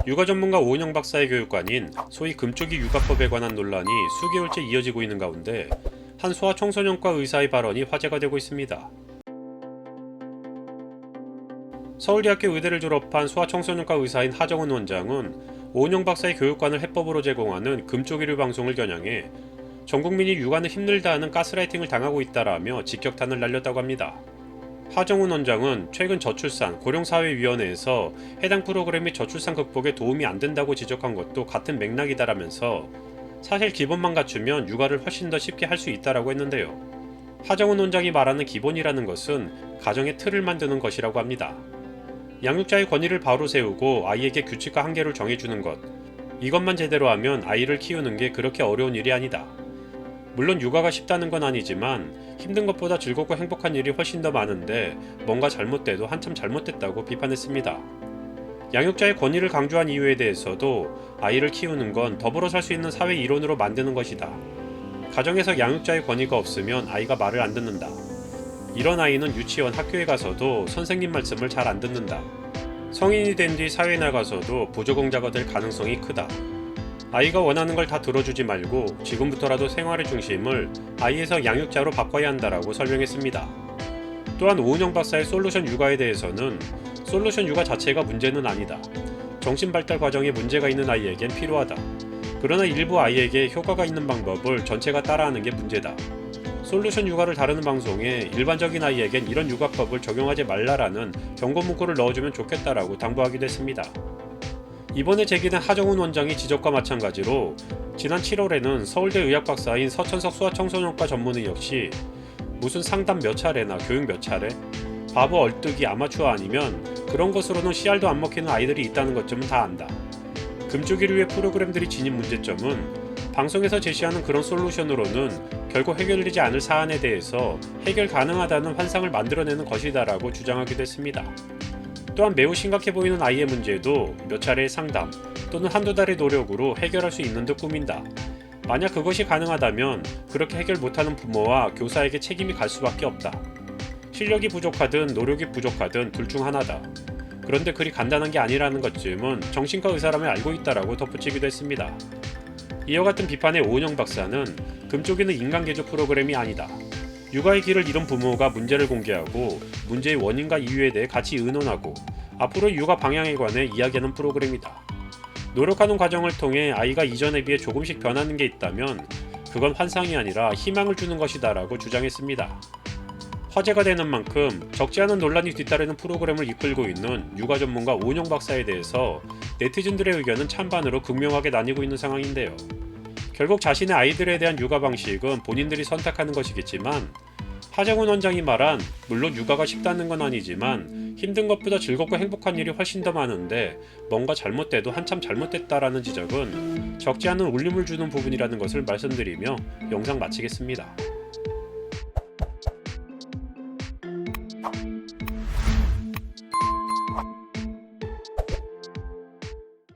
육아 전문가 오은영 박사의 교육관인 소위 금쪽이 육아법에 관한 논란이 수개월째 이어지고 있는 가운데 한 소아청소년과 의사의 발언이 화제가 되고 있습니다. 서울대학교 의대를 졸업한 소아청소년과 의사인 하정은 원장은 오은영 박사의 교육관을 해법으로 제공하는 금쪽이류 방송을 겨냥해 전 국민이 육아는 힘들다 하는 가스라이팅을 당하고 있다라며 직격탄을 날렸다고 합니다. 하정은 원장은 최근 저출산 고령사회위원회에서 해당 프로그램이 저출산 극복에 도움이 안 된다고 지적한 것도 같은 맥락이다라면서 사실 기본만 갖추면 육아를 훨씬 더 쉽게 할 수 있다라고 했는데요. 하정은 원장이 말하는 기본이라는 것은 가정의 틀을 만드는 것이라고 합니다. 양육자의 권위를 바로 세우고 아이에게 규칙과 한계를 정해주는 것, 이것만 제대로 하면 아이를 키우는 게 그렇게 어려운 일이 아니다. 물론 육아가 쉽다는 건 아니지만 힘든 것보다 즐겁고 행복한 일이 훨씬 더 많은데 뭔가 잘못돼도 한참 잘못됐다고 비판했습니다. 양육자의 권위를 강조한 이유에 대해서도 아이를 키우는 건 더불어 살 수 있는 사회 이론으로 만드는 것이다. 가정에서 양육자의 권위가 없으면 아이가 말을 안 듣는다. 이런 아이는 유치원, 학교에 가서도 선생님 말씀을 잘 안 듣는다. 성인이 된 뒤 사회에 나가서도 부조공자가 될 가능성이 크다. 아이가 원하는 걸 다 들어주지 말고 지금부터라도 생활의 중심을 아이에서 양육자로 바꿔야 한다라고 설명했습니다. 또한 오은영 박사의 솔루션 육아에 대해서는 솔루션 육아 자체가 문제는 아니다. 정신발달 과정에 문제가 있는 아이에겐 필요하다. 그러나 일부 아이에게 효과가 있는 방법을 전체가 따라하는 게 문제다. 솔루션 육아를 다루는 방송에 일반적인 아이에겐 이런 육아법을 적용하지 말라라는 경고 문구를 넣어주면 좋겠다라고 당부하기도 했습니다. 이번에 제기된 하정은 원장의 지적과 마찬가지로 지난 7월에는 서울대 의학 박사인 서천석 소아청소년과 전문의 역시 무슨 상담 몇 차례나 교육 몇 차례? 바보 얼뜨기 아마추어 아니면 그런 것으로는 씨알도 안 먹히는 아이들이 있다는 것쯤은 다 안다. 금쪽이류의 프로그램들이 지닌 문제점은 방송에서 제시하는 그런 솔루션으로는 결국 해결되지 않을 사안에 대해서 해결 가능하다는 환상을 만들어내는 것이다라고 주장하기도 했습니다. 또한 매우 심각해 보이는 아이의 문제도 몇 차례의 상담 또는 한두 달의 노력으로 해결할 수 있는 듯 꾸민다. 만약 그것이 가능하다면 그렇게 해결 못하는 부모와 교사에게 책임이 갈 수밖에 없다. 실력이 부족하든 노력이 부족하든 둘 중 하나다. 그런데 그리 간단한 게 아니라는 것쯤은 정신과 의사라면 알고 있다라고 덧붙이기도 했습니다. 이와 같은 비판의 오은영 박사는 금쪽이는 인간 개조 프로그램이 아니다. 육아의 길을 잃은 부모가 문제를 공개하고 문제의 원인과 이유에 대해 같이 의논하고 앞으로 육아 방향에 관해 이야기하는 프로그램이다. 노력하는 과정을 통해 아이가 이전에 비해 조금씩 변하는 게 있다면 그건 환상이 아니라 희망을 주는 것이다 라고 주장했습니다. 화제가 되는 만큼 적지 않은 논란이 뒤따르는 프로그램을 이끌고 있는 육아 전문가 오은영 박사에 대해서 네티즌들의 의견은 찬반으로 극명하게 나뉘고 있는 상황인데요. 결국 자신의 아이들에 대한 육아 방식은 본인들이 선택하는 것이겠지만 하정은 원장이 말한 물론 육아가 쉽다는 건 아니지만 힘든 것보다 즐겁고 행복한 일이 훨씬 더 많은데 뭔가 잘못돼도 한참 잘못됐다라는 지적은 적지 않은 울림을 주는 부분이라는 것을 말씀드리며 영상 마치겠습니다.